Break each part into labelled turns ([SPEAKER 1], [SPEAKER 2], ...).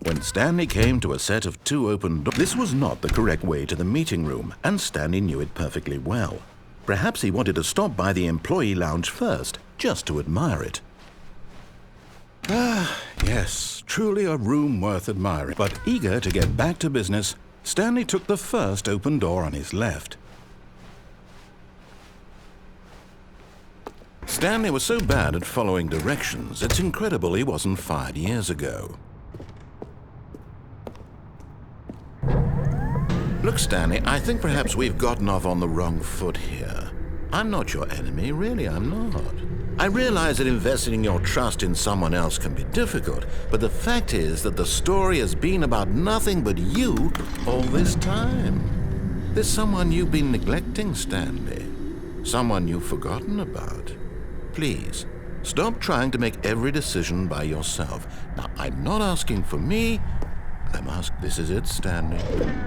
[SPEAKER 1] When Stanley came to a set of 2 open doors, this was not the correct way to the meeting room, and Stanley knew it perfectly well. Perhaps he wanted to stop by the employee lounge first, just to admire it. Ah, yes, truly a room worth admiring. But eager to get back to business, Stanley took the first open door on his left. Stanley was so bad at following directions, it's incredible he wasn't fired years ago. Look, Stanley, I think perhaps we've gotten off on the wrong foot here. I'm not your enemy, really, I'm not. I realize that investing your trust in someone else can be difficult, but the fact is that the story has been about nothing but you all this time. There's someone you've been neglecting, Stanley. Someone you've forgotten about. Please, stop trying to make every decision by yourself. Now, I'm not asking for me. This is it, Stanley.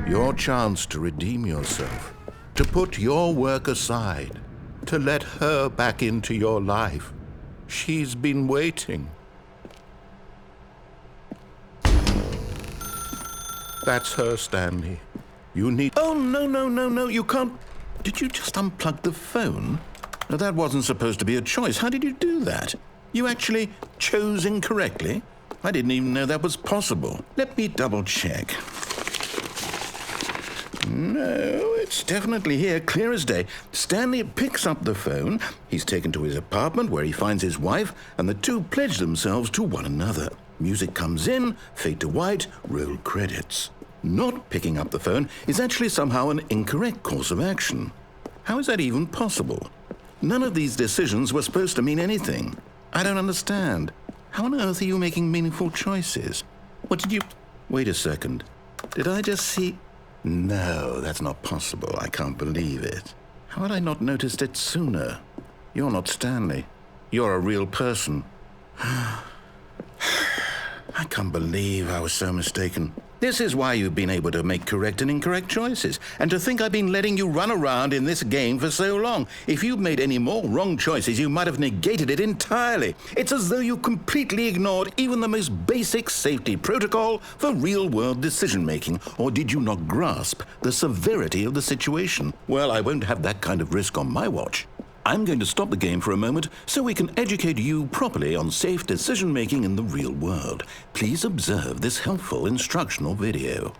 [SPEAKER 1] Your chance to redeem yourself. To put your work aside. To let her back into your life. She's been waiting. That's her, Stanley. You need... Oh, no, you can't... Did you just unplug the phone? No, that wasn't supposed to be a choice. How did you do that? You actually chose incorrectly? I didn't even know that was possible. Let me double check. No, it's definitely here, clear as day. Stanley picks up the phone. He's taken to his apartment where he finds his wife, and the two pledge themselves to one another. Music comes in, fade to white, roll credits. Not picking up the phone is actually somehow an incorrect course of action. How is that even possible? None of these decisions were supposed to mean anything. I don't understand. How on earth are you making meaningful choices? What did you... Wait a second. Did I just see... No, that's not possible. I can't believe it. How had I not noticed it sooner? You're not Stanley. You're a real person. I can't believe I was so mistaken. This is why you've been able to make correct and incorrect choices. And to think I've been letting you run around in this game for so long. If you'd made any more wrong choices, you might have negated it entirely. It's as though you completely ignored even the most basic safety protocol for real-world decision-making. Or did you not grasp the severity of the situation? Well, I won't have that kind of risk on my watch. I'm going to stop the game for a moment so we can educate you properly on safe decision-making in the real world. Please observe this helpful instructional video.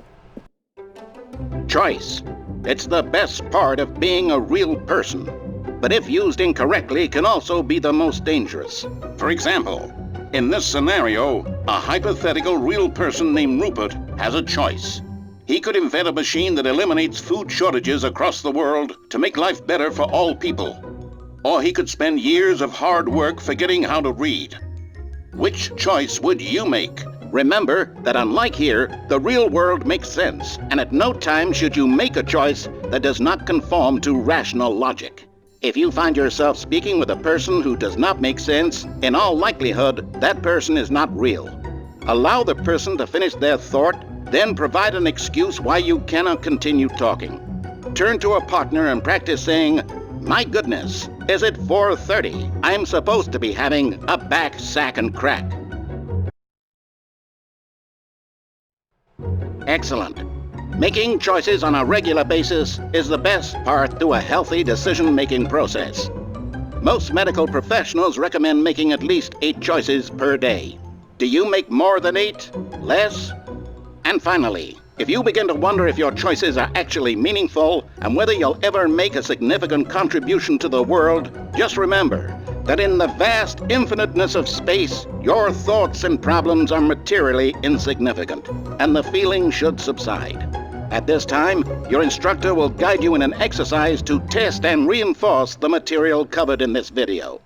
[SPEAKER 2] Choice. It's the best part of being a real person. But if used incorrectly, can also be the most dangerous. For example, in this scenario, a hypothetical real person named Rupert has a choice. He could invent a machine that eliminates food shortages across the world to make life better for all people. Or he could spend years of hard work forgetting how to read. Which choice would you make? Remember that unlike here, the real world makes sense, and at no time should you make a choice that does not conform to rational logic. If you find yourself speaking with a person who does not make sense, in all likelihood, that person is not real. Allow the person to finish their thought, then provide an excuse why you cannot continue talking. Turn to a partner and practice saying, "My goodness, is it 4:30? I'm supposed to be having a back, sack, and crack." Excellent. Making choices on a regular basis is the best part to a healthy decision-making process. Most medical professionals recommend making at least 8 choices per day. Do you make more than 8? Less? And finally, if you begin to wonder if your choices are actually meaningful and whether you'll ever make a significant contribution to the world, just remember that in the vast infiniteness of space, your thoughts and problems are materially insignificant, and the feeling should subside. At this time, your instructor will guide you in an exercise to test and reinforce the material covered in this video.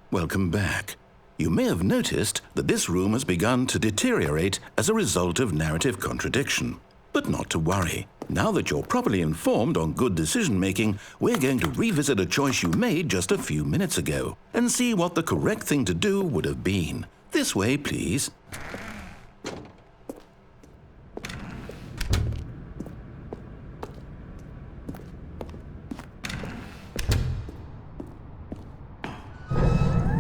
[SPEAKER 1] Welcome back. You may have noticed that this room has begun to deteriorate as a result of narrative contradiction. But not to worry. Now that you're properly informed on good decision-making, we're going to revisit a choice you made just a few minutes ago and see what the correct thing to do would have been. This way, please.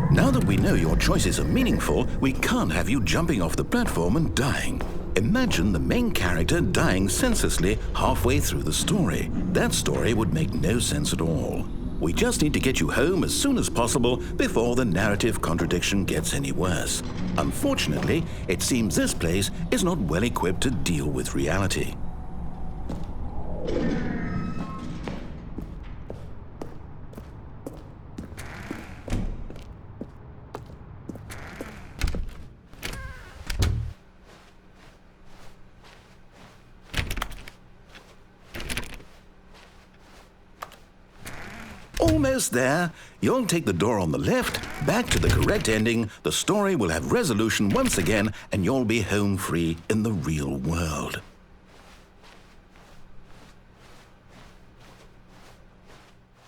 [SPEAKER 1] Now that we know your choices are meaningful, we can't have you jumping off the platform and dying. Imagine the main character dying senselessly halfway through the story. That story would make no sense at all. We just need to get you home as soon as possible before the narrative contradiction gets any worse. Unfortunately, it seems this place is not well equipped to deal with reality. Almost there. You'll take the door on the left, back to the correct ending, the story will have resolution once again, and you'll be home free in the real world.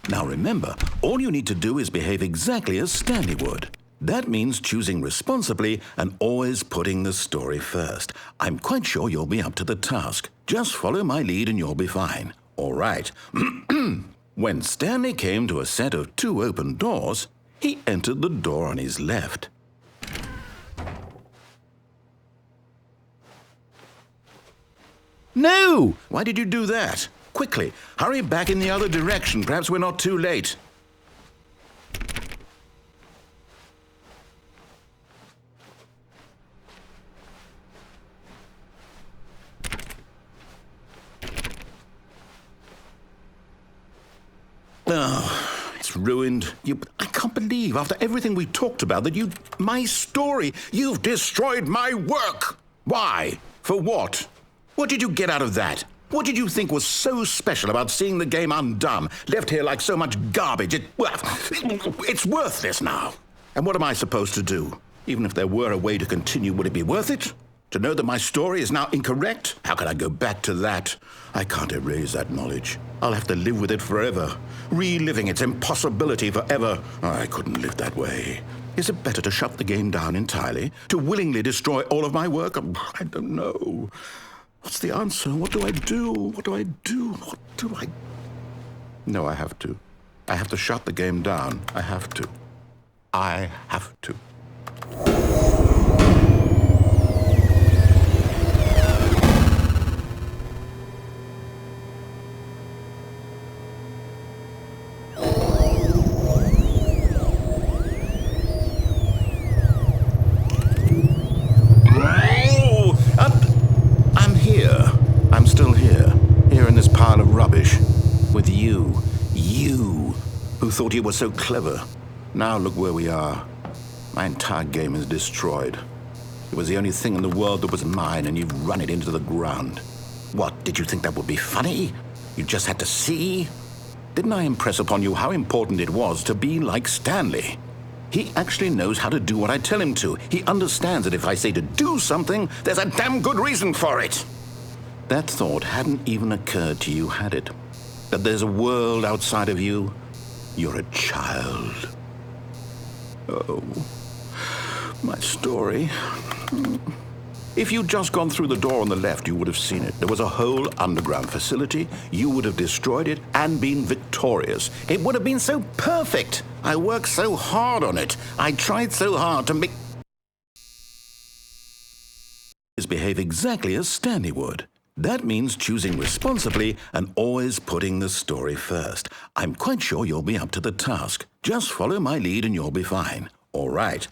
[SPEAKER 1] Now remember, all you need to do is behave exactly as Stanley would. That means choosing responsibly and always putting the story first. I'm quite sure you'll be up to the task. Just follow my lead and you'll be fine. All right. When Stanley came to a set of 2 open doors, he entered the door on his left. No! Why did you do that? Quickly, hurry back in the other direction. Perhaps we're not too late. Oh, it's ruined. I can't believe, after everything we talked about, that my story, you've destroyed my work. Why? For what? What did you get out of that? What did you think was so special about seeing the game undone, left here like so much garbage? It's worthless now. And what am I supposed to do? Even if there were a way to continue, would it be worth it? To know that my story is now incorrect? How can I go back to that? I can't erase that knowledge. I'll have to live with it forever, reliving its impossibility forever. I couldn't live that way. Is it better to shut the game down entirely? To willingly destroy all of my work? I don't know. What's the answer? What do I do? What do I do? What do I... No, I have to. I have to shut the game down. I have to. I have to. With you who thought you were so clever. Now look where we are. My entire game is destroyed. It was the only thing in the world that was mine, and you've run it into the ground. What, did you think that would be funny? You just had to see? Didn't I impress upon you how important it was to be like Stanley? He actually knows how to do what I tell him to. He understands that if I say to do something, there's a damn good reason for it. That thought hadn't even occurred to you, had it? That there's a world outside of you? You're a child. Oh, my story. If you'd just gone through the door on the left, you would have seen it. There was a whole underground facility. You would have destroyed it and been victorious. It would have been so perfect. I worked so hard on it. I tried so hard to make... behave exactly as Stanley would. That means choosing responsibly and always putting the story first. I'm quite sure you'll be up to the task. Just follow my lead and you'll be fine. All right.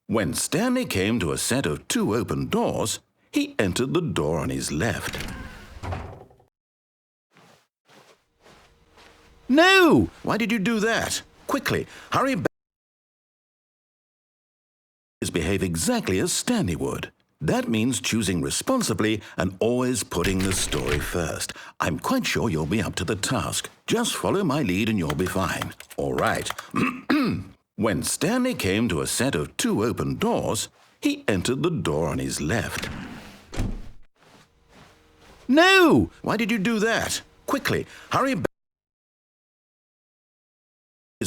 [SPEAKER 1] When Stanley came to a set of 2 open doors, he entered the door on his left. No! Why did you do that? Quickly, hurry back. Behave exactly as Stanley would. That means choosing responsibly and always putting the story first. I'm quite sure you'll be up to the task. Just follow my lead and you'll be fine. All right. When Stanley came to a set of 2 open doors, he entered the door on his left. No! Why did you do that? Quickly, hurry back.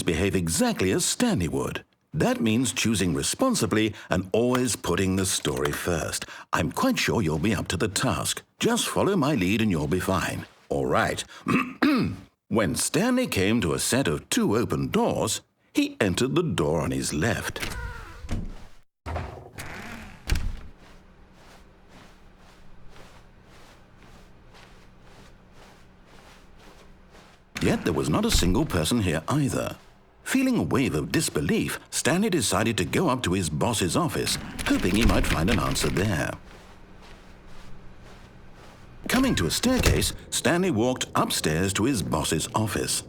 [SPEAKER 1] Behave exactly as Stanley would. That means choosing responsibly and always putting the story first. I'm quite sure you'll be up to the task. Just follow my lead and you'll be fine. All right. When Stanley came to a set of 2 open doors, he entered the door on his left. Yet there was not a single person here either. Feeling a wave of disbelief, Stanley decided to go up to his boss's office, hoping he might find an answer there. Coming to a staircase, Stanley walked upstairs to his boss's office.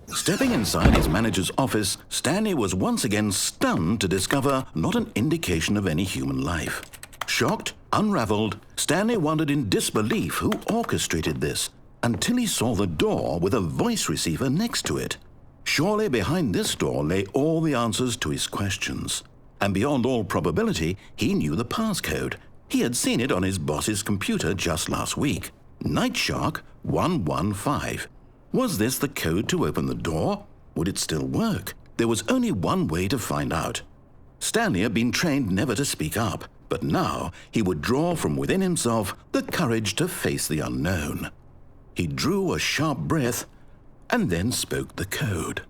[SPEAKER 1] Stepping inside his manager's office, Stanley was once again stunned to discover not an indication of any human life. Shocked, unraveled, Stanley wondered in disbelief who orchestrated this, until he saw the door with a voice receiver next to it. Surely behind this door lay all the answers to his questions. And beyond all probability, he knew the passcode. He had seen it on his boss's computer just last week. Night Shark 115. Was this the code to open the door? Would it still work? There was only one way to find out. Stanley had been trained never to speak up, but now he would draw from within himself the courage to face the unknown. He drew a sharp breath and then spoke the code.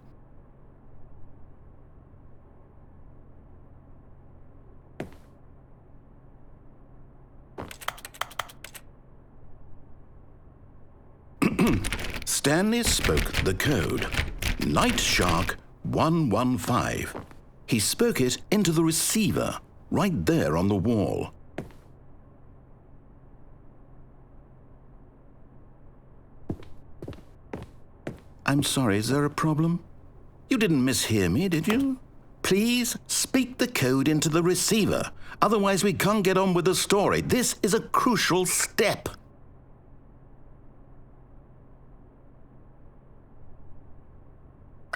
[SPEAKER 1] Stanley spoke the code. Night Shark 115. He spoke it into the receiver, right there on the wall. I'm sorry, is there a problem? You didn't mishear me, did you? Please speak the code into the receiver. Otherwise we can't get on with the story. This is a crucial step.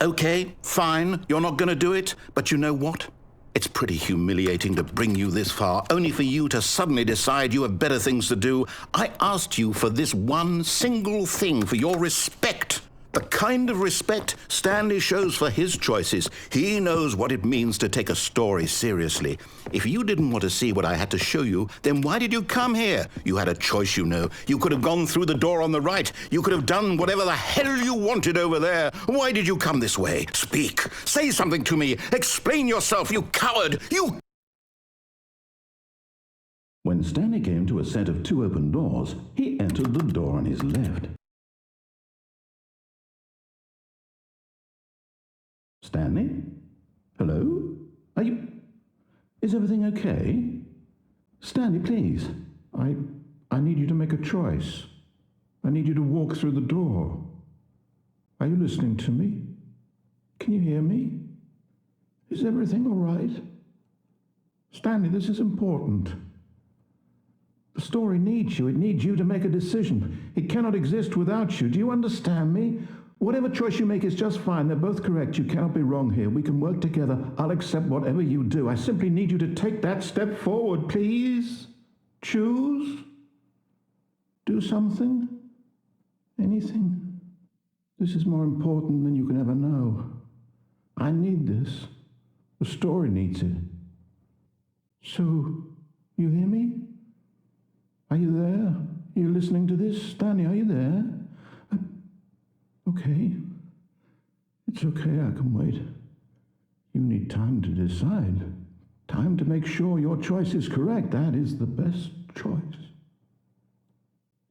[SPEAKER 1] Okay, fine, you're not going to do it, but you know what? It's pretty humiliating to bring you this far, only for you to suddenly decide you have better things to do. I asked you for this one single thing, for your respect. The kind of respect Stanley shows for his choices. He knows what it means to take a story seriously. If you didn't want to see what I had to show you, then why did you come here? You had a choice, you know. You could have gone through the door on the right. You could have done whatever the hell you wanted over there. Why did you come this way? Speak. Say something to me. Explain yourself, you coward. You... When Stanley came to a set of two open doors, he entered the door on his left. Stanley? Hello? Is everything okay? Stanley, please. I need you to make a choice. I need you to walk through the door. Are you listening to me? Can you hear me? Is everything all right? Stanley, this is important. The story needs you. It needs you to make a decision. It cannot exist without you. Do you understand me? Whatever choice you make is just fine. They're both correct. You cannot be wrong here. We can work together. I'll accept whatever you do. I simply need you to take that step forward, please. Choose. Do something. Anything. This is more important than you can ever know. I need this. The story needs it. So, you hear me? Are you there? Are you listening to this? Stanley, are you there? Okay. It's okay, I can wait. You need time to decide. Time to make sure your choice is correct. That is the best choice.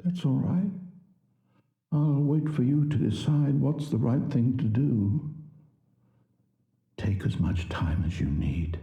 [SPEAKER 1] That's all right. I'll wait for you to decide what's the right thing to do. Take as much time as you need.